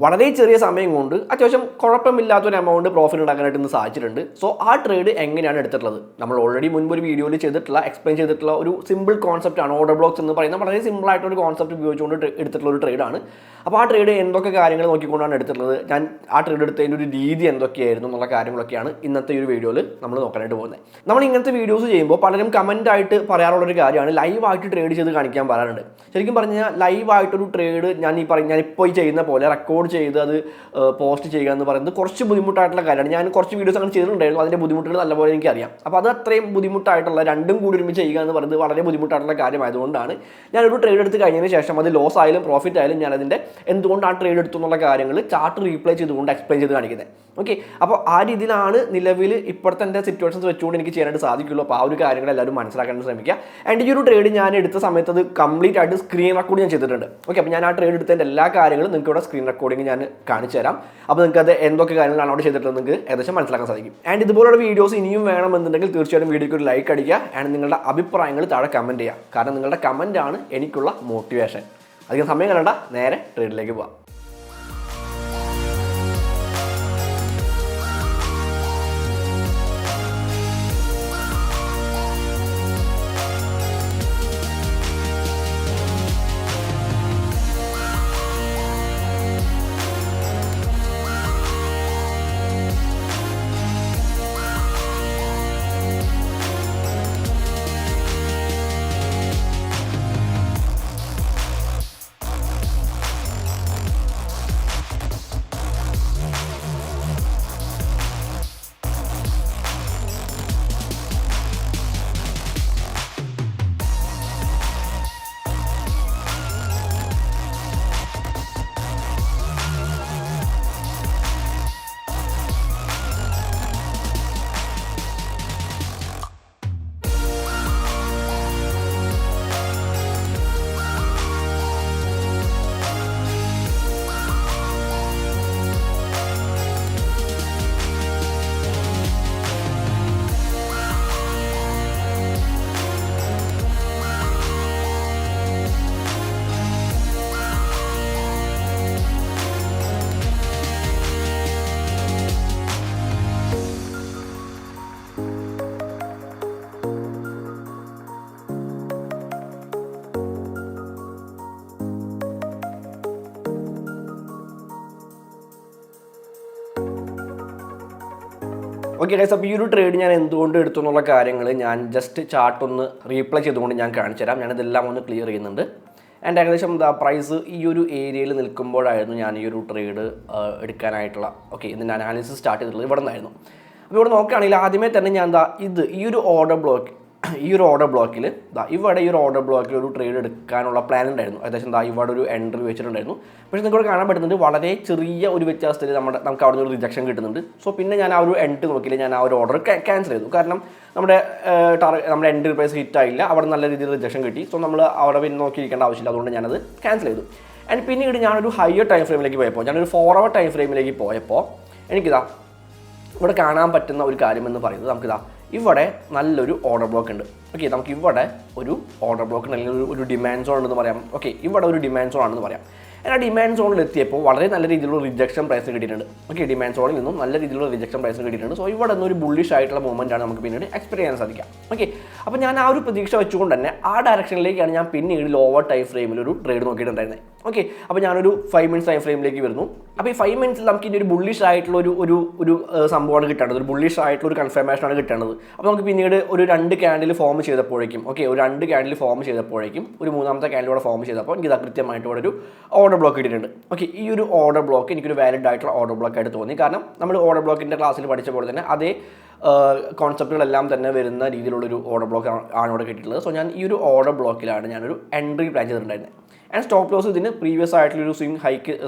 വളരെ ചെറിയ സമയം കൊണ്ട് അത്യാവശ്യം കുഴപ്പമില്ലാത്തൊരു എമൗണ്ട് പ്രോഫിറ്റ് ഉണ്ടാക്കാനായിട്ട് ഇന്ന് സാധിച്ചിട്ടുണ്ട്. സോ ആ ട്രേഡ് എങ്ങനെയാണ് എടുത്തിട്ടുള്ളത്, നമ്മൾ ഓൾറെഡി മുൻപ് ഒരു വീഡിയോയിൽ എക്സ്പ്ലെയിൻ ചെയ്തിട്ടുള്ള ഒരു സിമ്പിൾ കോൺസെപ്റ്റ് ആണ്. ഓർഡർ ബ്ലോക്സ് എന്ന് പറയുന്ന വളരെ സിമ്പിൾ ആയിട്ടൊരു കോൺസെപ്റ്റ് ഉപയോഗിച്ചുകൊണ്ട് എടുത്തിട്ടുള്ള ഒരു ട്രേഡാണ്. അപ്പോൾ ആ ട്രേഡ് എന്തൊക്കെ കാര്യങ്ങൾ നോക്കിക്കൊണ്ടാണ് എടുത്തിട്ടുള്ളത്, ഞാൻ ആ ട്രേഡ് എടുത്തതിൻ്റെ ഒരു രീതി എന്തൊക്കെയായിരുന്നു എന്നുള്ള കാര്യങ്ങളൊക്കെയാണ് ഇന്നത്തെ ഒരു വീഡിയോയിൽ നമ്മൾ നോക്കാനായിട്ട് പോകുന്നത്. നമ്മൾ ഇങ്ങനത്തെ വീഡിയോസ് ചെയ്യുമ്പോൾ പലരും കമൻ്റ് ആയിട്ട് പറയാറുള്ളൊരു കാര്യമാണ് ലൈവായിട്ട് ട്രേഡ് ചെയ്ത് കാണിക്കാൻ പറയാറുണ്ട്. ശരിക്കും പറഞ്ഞു കഴിഞ്ഞാൽ ലൈവായിട്ടൊരു ട്രേഡ് ഞാനിപ്പോൾ ചെയ്യുന്ന പോലെ റെക്കോർഡ് ചെയ്ത് അത് പോസ്റ്റ് ചെയ്യുക എന്ന് പറയുന്നത് കുറച്ച് ബുദ്ധിമുട്ടായിട്ടുള്ള കാര്യമാണ്. ഞാൻ കുറച്ച് വീഡിയോസ് അങ്ങനെ ചെയ്തിട്ടുണ്ടായിരുന്നു, അതിൻ്റെ ബുദ്ധിമുട്ടുകൾ നല്ലപോലെ എനിക്കറിയാം. അപ്പോൾ അത് അത്രയും ബുദ്ധിമുട്ടായിട്ടുള്ള രണ്ടും കൂടി ഒരുമിച്ച് ചെയ്യുക എന്ന് പറയുന്നത് വളരെ ബുദ്ധിമുട്ടായിട്ടുള്ള കാര്യമായതുകൊണ്ടാണ് ഞാനൊരു ട്രേഡ് എടുത്ത് കഴിഞ്ഞതിന് ശേഷം അത് ലോസ് ആയാലും പ്രോഫിറ്റ് ആയാലും ഞാനതിൻ്റെ എന്തുകൊണ്ട് ആ ട്രേഡ് എടുത്തു എന്നുള്ള കാര്യങ്ങൾ ചാർട്ട് റീപ്ലേ ചെയ്തുകൊണ്ട് എക്സ്പ്ലെയിൻ ചെയ്ത് കാണിക്കുന്നത്. ഓക്കെ, അപ്പോൾ ആ രീതിയിലാണ് നിലവിൽ ഇപ്പോഴത്തെ എൻ്റെ സിറ്റുവേഷൻസ് വെച്ചുകൊണ്ട് എനിക്ക് ചെയ്യാനായിട്ട് സാധിക്കുള്ളൂ. അപ്പോൾ ആ ഒരു കാര്യങ്ങൾ എല്ലാവരും മനസ്സിലാക്കാൻ ശ്രമിക്കുക. ആൻഡ് ഈ ഒരു ട്രേഡ് ഞാൻ എടുത്ത സമയത്ത് അത് കംപ്ലീറ്റ് ആയിട്ട് സ്ക്രീൻ റെക്കോർഡ് ഞാൻ ചെയ്തിട്ടുണ്ട്. ഓക്കെ, അപ്പോൾ ഞാൻ ആ ട്രേഡ് എടുത്തതിൻ്റെ എല്ലാ കാര്യങ്ങളും നിങ്ങൾക്ക് ഇവിടെ സ്ക്രീൻ റെക്കോർഡിങ് ഞാൻ കാണിച്ചു തരാം. അപ്പോൾ നിങ്ങൾക്ക് അത് എന്തൊക്കെ കാര്യങ്ങളാണ് അവിടെ ചെയ്തിട്ടുള്ളത് നിങ്ങൾക്ക് ഏകദേശം മനസ്സിലാക്കാൻ സാധിക്കും. ആൻഡ് ഇതുപോലുള്ള വീഡിയോസ് ഇനിയും വേണമെന്നുണ്ടെങ്കിൽ തീർച്ചയായിട്ടും വീഡിയോയ്ക്ക് ഒരു ലൈക്ക് അടിക്കുക. ആൻഡ് നിങ്ങളുടെ അഭിപ്രായങ്ങൾ താഴെ കമൻറ്റ് ചെയ്യുക. കാരണം നിങ്ങളുടെ കമൻറ്റാണ് എനിക്കുള്ള മോട്ടിവേഷൻ. അധികം സമയം കളയണ്ട, നേരെ ട്രേഡിലേക്ക് പോകാം. ഓക്കെ ഗൈസ്, അപ്പോൾ ഈ ഒരു ട്രേഡ് ഞാൻ എന്തുകൊണ്ട് എടുത്തു എന്നുള്ള കാര്യങ്ങൾ ഞാൻ ജസ്റ്റ് ചാർട്ട് ഒന്ന് റീപ്ലൈ ചെയ്തുകൊണ്ട് ഞാൻ കാണിച്ചു തരാം. ഞാനിതെല്ലാം ഒന്ന് ക്ലിയർ ചെയ്യുന്നുണ്ട്. ആൻഡ് ഏകദേശം പ്രൈസ് ഈ ഒരു ഏരിയയിൽ നിൽക്കുമ്പോഴായിരുന്നു ഞാൻ ഈ ഒരു ട്രേഡ് എടുക്കാനായിട്ടുള്ള ഇതിൻ്റെ അനാലിസിസ് സ്റ്റാർട്ട് ചെയ്തിട്ടുള്ളത് ഇവിടെ നിന്നായിരുന്നു. അപ്പോൾ ഇവിടെ നോക്കുകയാണെങ്കിൽ ആദ്യമേ തന്നെ ഞാൻ ഈ ഒരു ഓർഡർ ബ്ലോക്കിൽ ഇവിടെ ഈ ഒരു ഓർഡർ ബ്ലോക്കിൽ ഒരു ട്രേഡ് എടുക്കാനുള്ള പ്ലാൻ ഉണ്ടായിരുന്നു. ഏകദേശം ഇവിടെ ഒരു എൻട്രി വെച്ചിട്ടുണ്ടായിരുന്നു. പക്ഷേ നിങ്ങൾക്ക് കാണാൻ പറ്റുന്നുണ്ട് വളരെ ചെറിയ ഒരു വ്യത്യാസത്തിൽ നമുക്ക് അവിടെ നിന്ന് ഒരു റിജക്ഷൻ കിട്ടുന്നുണ്ട്. സോ പിന്നെ ഞാൻ ആ ഒരു എൻട്രി നോക്കിയില്ല, ഞാൻ ആ ഒരു ഓർഡർ ക്യാൻസൽ ചെയ്തു. കാരണം നമ്മുടെ എൻട്രി പ്രൈസ് ഹിറ്റ് ആയില്ല, അവിടെ നല്ല രീതിയിൽ റിജക്ഷൻ കിട്ടി. സോ നമ്മൾ അവിടെ പിന്നെ നോക്കിയിരിക്കേണ്ട ആവശ്യമില്ല, അതുകൊണ്ട് ഞാനത് ക്യാൻസൽ ചെയ്തു. ആൻഡ് പിന്നീട് ഞാനൊരു ഹയർ ടൈം ഫ്രെയിമിലേക്ക് പോയപ്പോൾ, ഞാനൊരു 4 hour ടൈം ഫ്രെയിമിലേക്ക് പോയപ്പോൾ ഇവിടെ കാണാൻ പറ്റുന്ന ഒരു കാര്യമെന്ന് പറയുന്നത് ഇവിടെ നല്ലൊരു ഓർഡർ ബ്ലോക്ക് ഉണ്ട്. ഓക്കെ, നമുക്ക് ഇവിടെ ഒരു ഓർഡർ ബ്ലോക്ക് ഉണ്ട്, അല്ലെങ്കിൽ ഒരു ഡിമാൻഡ് സോൺ ഉണ്ടെന്ന് പറയാം. ഓക്കെ, ഇവിടെ ഒരു ഡിമാൻഡ് സോൺ ആണെന്ന് പറയാം. ആ ഡിമാൻഡ് സോണിൽ എത്തിയപ്പോൾ വളരെ നല്ല രീതിയിലുള്ള റിജക്ഷൻ പ്രൈസ് കിട്ടിയിട്ടുണ്ട്. ഓക്കെ, ഡിമാൻഡ് സോണിൽ നിന്നും നല്ല രീതിയിലുള്ള റിജക്ഷൻ പ്രൈസ് കിട്ടിയിട്ടുണ്ട്. സോ ഇവിടെ നിന്നൊരു ബുള്ളിഷ് ആയിട്ടുള്ള മൂവ്മെൻറ്റാണ് നമുക്ക് പിന്നീട് എക്സ്പെക്ട് ചെയ്യാൻ സാധിക്കാം. ഓക്കെ, അപ്പോൾ ഞാൻ ആ ഒരു പ്രതീക്ഷ വെച്ചുകൊണ്ട് തന്നെ ആ ഡയറക്ഷനിലേക്കാണ് ഞാൻ പിന്നീട് ലോവർ ടൈം ഫ്രെയിമിൽ ഒരു ട്രേഡ് നോക്കിയിട്ടുണ്ടായിരുന്നത്. ഓക്കെ, അപ്പോൾ ഞാനൊരു 5 minutes ടൈം ഫ്രെയിമിലേക്ക് വരുന്നു. അപ്പോൾ ഈ 5 minutes നമുക്ക് ഇനി ഒരു ബുള്ളിഷ് ആയിട്ടുള്ള ഒരു സംഭവമാണ് കിട്ടേണ്ടത്, ഒരു ബുള്ളിഷ് ആയിട്ടുള്ള ഒരു കൺഫർമേഷനാണ് കിട്ടേണ്ടത്. അപ്പോൾ നമുക്ക് പിന്നീട് ഒരു 2 ക്യാൻഡിൽ ഫോം ചെയ്തപ്പോഴേക്കും ഒരു 2 ക്യാൻഡിൽ ഫോം ചെയ്തപ്പോഴേക്കും ഒരു 3ാമത്തെ ക്യാൻഡിലൂടെ ഫോം ചെയ്തപ്പോൾ എനിക്ക് കൃത്യമായിട്ട് ഇവിടെ ഒരു ഓർഡർ ബ്ലോക്ക് കിട്ടിയിട്ടുണ്ട്. ഓക്കെ, ഈ ഒരു ഓർഡർ ബ്ലോക്ക് എനിക്കൊരു വാലിഡ് ആയിട്ടുള്ള ഓർഡർ ബ്ലോക്ക് ആയിട്ട് തോന്നി. കാരണം നമ്മൾ ഓർഡർ ബ്ലോക്കിൻ്റെ ക്ലാസ്സിൽ പഠിച്ച പോലെ തന്നെ അതേ കോൺസെപ്റ്റുകളെല്ലാം തന്നെ വരുന്ന രീതിയിലുള്ളൊരു ഓർഡർ ബ്ലോക്ക് ആണ് ഇവിടെ കിട്ടിയിട്ടുള്ളത്. സോ ഞാൻ ഈ ഒരു ഓർഡർ ബ്ലോക്കിലാണ് ഞാനൊരു എൻട്രി പ്ലാൻ ചെയ്തിട്ടുണ്ടായിരുന്നത്. ആൻഡ് സ്റ്റോപ്പ് ലോസ് ഇതിന് പ്രീവിയസ് ആയിട്ടുള്ളൊരു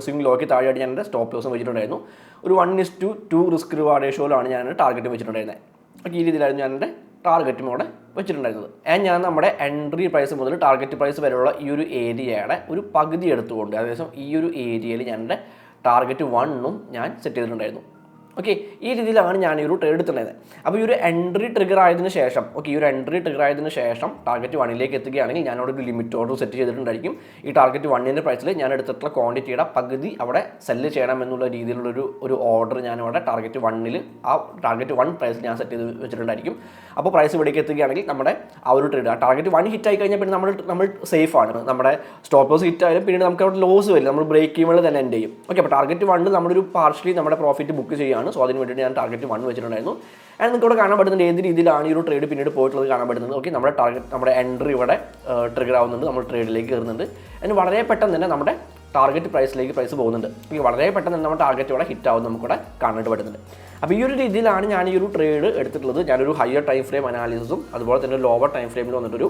സ്വിംഗ് ലോക്ക് താഴെയായിട്ട് ഞാൻ എൻ്റെ സ്റ്റോപ്പ് ലോസും വെച്ചിട്ടുണ്ടായിരുന്നു. ഒരു 1:2 റിസ്ക് റിവാർഡ് റേഷ്യോയിലാണ് ഞാൻ ടാർഗറ്റ് വെച്ചിട്ടുണ്ടായിരുന്നത്. ഓക്കെ, ഈ രീതിയിലായിരുന്നു ഞാൻ എൻ്റെ ടാർഗറ്റും അവിടെ വെച്ചിട്ടുണ്ടായിരുന്നത്. ആൻഡ് ഞാൻ നമ്മുടെ എൻട്രി പ്രൈസ് മുതൽ ടാർഗറ്റ് പ്രൈസ് വരെയുള്ള ഈ ഒരു ഏരിയയുടെ ഒരു പകുതി എടുത്തുകൊണ്ട് ഏകദേശം ഈ ഒരു ഏരിയയിൽ ഞാൻ എൻ്റെ ടാർഗറ്റ് 1 ഞാൻ സെറ്റ് ചെയ്തിട്ടുണ്ടായിരുന്നു. ഓക്കെ, ഈ രീതിയിലാണ് ഞാൻ ഈ ഒരു ട്രേഡ് എടുത്തിട്ടുണ്ടായത്. അപ്പോൾ ഈ ഒരു എൻട്രി ട്രിഗർ ആയതിനു ശേഷം ടാർഗറ്റ് 1ലേക്ക് എത്തുകയാണെങ്കിൽ ഞാനവിടെ ഒരു ലിമിറ്റ് ഓർഡർ സെറ്റ് ചെയ്തിട്ടുണ്ടായിരിക്കും. ഈ ടാർഗറ്റ് 1ൻ്റെ പ്രൈസിൽ ഞാൻ എടുത്തിട്ടുള്ള ക്വാണ്ടിറ്റിയുടെ പകുതി അവിടെ സെല്ല് ചെയ്യണം എന്നുള്ള രീതിയിലുള്ളൊരു ഓർഡർ ഞാനവിടെ ടാർഗറ്റ് 1 പ്രൈസ് ഞാൻ സെറ്റ് ചെയ്ത് വെച്ചിട്ടുണ്ടായിരിക്കും. അപ്പോൾ പ്രൈസ് ഇവിടേക്ക് എത്തുകയാണെങ്കിൽ നമ്മുടെ ആ ഒരു ട്രേഡ്, ആ ടാർഗറ്റ് 1 ഹിറ്റ് ആയി കഴിഞ്ഞാൽ പിന്നെ നമ്മൾ സേഫ് ആണ്. നമ്മുടെ സ്റ്റോപ്പ് ലോസ് ഹിറ്റ് ആയാലും പിന്നീട് നമുക്ക് അവിടെ ലോസ് വരില്ല, നമ്മൾ ബ്രേക്ക് ഈവനിൽ തന്നെ എൻഡ് ചെയ്യും. ഓക്കെ, അപ്പോൾ ടാർഗറ്റ് 1 നമ്മളൊരു പാർഷ്യലി നമ്മുടെ പ്രോഫിറ്റ് ബുക്ക് ചെയ്യുകയാണ്. സോ അതിന് വേണ്ടിയിട്ട് ഞാൻ ടാർഗറ്റ് 1 വെച്ചിട്ടുണ്ടായിരുന്നു. ആൻഡ് നിങ്ങൾക്ക് ഇവിടെ കാണാൻ പറ്റുന്നത് ഏത് രീതിയിലാണ് ഈ ഒരു ട്രേഡ് പിന്നീട് പോയിട്ടുള്ളത് കാണാൻ പറ്റുന്നത്. ഓക്കെ, നമ്മുടെ എൻട്രി ഇവിടെ ട്രിഗർ ആവുന്നുണ്ട്, നമ്മൾ ട്രേഡിലേക്ക് കയറുന്നുണ്ട്. അതിന് വളരെ പെട്ടെന്ന് തന്നെ നമ്മുടെ ടാർഗറ്റ് പ്രൈസിലേക്ക് പ്രൈസ് പോകുന്നുണ്ട്. ഈ വളരെ പെട്ടെന്ന് തന്നെ നമ്മുടെ ടാർഗറ്റ് ഇവിടെ ഹിറ്റ് ആവുന്നത് നമുക്കിവിടെ കാണാനായിട്ട് പറ്റുന്നുണ്ട്. അപ്പോൾ ഈ ഒരു രീതിയിലാണ് ഞാൻ ഈ ഒരു ട്രേഡ് എടുത്തിട്ടുള്ളത്. ഞാനൊരു ഹയർ ടൈം ഫ്രെയിം അനാലിസിസും അതുപോലെ തന്നെ ലോവർ ടൈം ഫ്രെയിമിൽ വന്നിട്ടൊരു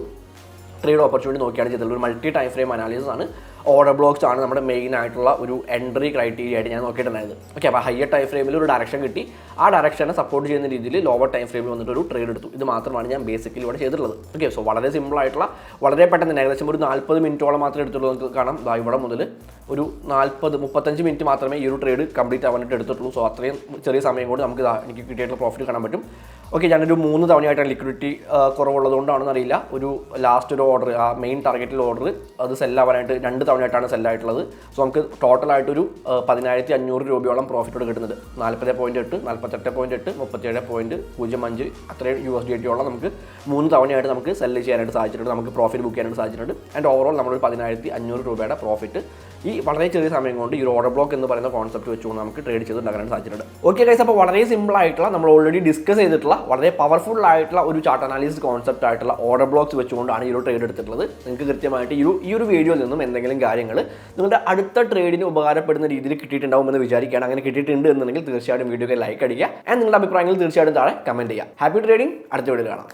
ട്രേഡ് ഓപ്പർച്യൂണിറ്റി നോക്കിയാണ് ചെയ്തിട്ടുള്ളത്. ഒരു മൾട്ടി ടൈം ഫ്രെയിം അനാലിസിസ് ആണ്. ഓർഡർ ബ്ലോക്സ് ആണ് നമ്മുടെ മെയിൻ ആയിട്ടുള്ള ഒരു എൻട്രി ക്രൈറ്റീരിയ ആയിട്ട് ഞാൻ നോക്കിയിട്ടുണ്ടായത്. ഓക്കെ, അപ്പോൾ ഹയർ ടൈം ഫ്രെയിമിൽ ഒരു ഡയറക്ഷൻ കിട്ടി, ആ ഡയറക്ഷനെ സപ്പോർട്ട് ചെയ്യുന്ന രീതിയിൽ ലോവർ ടൈം ഫ്രെയിമിൽ വന്നിട്ട് ഒരു ട്രേഡ് എടുത്തു. ഇത് മാത്രമാണ് ഞാൻ ബേസിക്കലി ഇവിടെ ചെയ്തിട്ടുള്ളത്. ഓക്കെ, സോ വളരെ സിമ്പിൾ ആയിട്ടുള്ള, വളരെ പെട്ടെന്ന് തന്നെ ഏകദേശം ഒരു 40 മിനിറ്റോളം മാത്രമേ എടുത്തുള്ളൂ. നമുക്ക് കാണാം ഇവിടെ മുതൽ ഒരു 35 മിനിറ്റ് മാത്രമേ ഈ ഒരു ട്രേഡ് കംപ്ലീറ്റ് ആവാനായിട്ട് എടുത്തിട്ടുള്ളൂ. സോ അത്രയും ചെറിയ സമയം കൊണ്ട് നമുക്ക് എനിക്ക് കിട്ടിയിട്ടുള്ള പ്രോഫിറ്റ് കാണാൻ പറ്റും. ഓക്കെ, ഞാനൊരു 3 തവണയായിട്ടാണ് ലിക്വിഡിറ്റി കുറവുള്ളതുകൊണ്ടാണെന്ന് അറിയില്ല, ഒരു ലാസ്റ്റ് ഒരു ഓർഡർ, ആ മെയിൻ ടാർഗറ്റിൽ ഓർഡർ അത് സെല്ലാവാനായിട്ട് 2 തവണയായിട്ടാണ് സെല്ലായിട്ടുള്ളത്. സോ നമുക്ക് ടോട്ടലായിട്ടൊരു 10,500 രൂപയോളം പ്രോഫിറ്റോട് കിട്ടുന്നുണ്ട്. 40.8, 48.8, 37.05 അത്രയും USDT നമുക്ക് 3 തവണയായിട്ട് നമുക്ക് സെല്ല് ചെയ്യാനായിട്ട് സാധിച്ചിട്ടുണ്ട്, നമുക്ക് പ്രോഫിറ്റ് ബുക്ക് ചെയ്യാനായിട്ട് സാധിച്ചിട്ടുണ്ട്. ആൻഡ് ഓവറോൾ നമ്മളൊരു 10,500 രൂപയുടെ പ്രോഫിറ്റ് ഈ വളരെ ചെറിയ സമയം കൊണ്ട് ഈ ഒരു ഓർഡർ ബ്ലോക്ക് എന്ന് പറയുന്ന കോൺസെപ്റ്റ് വെച്ചുകൊണ്ട് നമുക്ക് ട്രേഡ് ചെയ്തുണ്ടാക്കാനായിട്ട് സാധിച്ചിട്ടുണ്ട്. ഓക്കെ ഗൈസ്, അപ്പോൾ വളരെ സിമ്പിൾ ആയിട്ടുള്ള, നമ്മൾ ഓൾറെഡി ഡിസ്കസ് ചെയ്തിട്ടുള്ള വളരെ പവർഫുൾ ആയിട്ടുള്ള ഒരു ചാർട്ട് അനാലിസിസ് കോൺസെപ്റ്റ് ആയിട്ടുള്ള ഓർഡർ ബ്ലോക്സ് വെച്ചുകൊണ്ടാണ് ഈ ഒരു ട്രേഡ് എടുത്തിട്ടുള്ളത്. നിങ്ങൾക്ക് കൃത്യമായിട്ട് ഈ ഒരു വീഡിയോയിൽ നിന്നും എന്തെങ്കിലും കാര്യങ്ങൾ നിങ്ങളുടെ അടുത്ത ട്രേഡിന് ഉപകാരപ്പെടുന്ന രീതിയിൽ കിട്ടിയിട്ടുണ്ടാവുമെന്ന് വിചാരിക്കുകയാണ്. അങ്ങനെ കിട്ടിയിട്ടുണ്ട് എന്നുണ്ടെങ്കിൽ തീർച്ചയായിട്ടും വീഡിയോക്ക് ലൈക്ക് അടിക്കുക. ആൻഡ് നിങ്ങളുടെ അഭിപ്രായങ്ങൾ തീർച്ചയായിട്ടും താഴെ കമൻറ്റ് ചെയ്യുക. Happy trading. അടുത്ത വീഡിയോയിൽ കാണാം.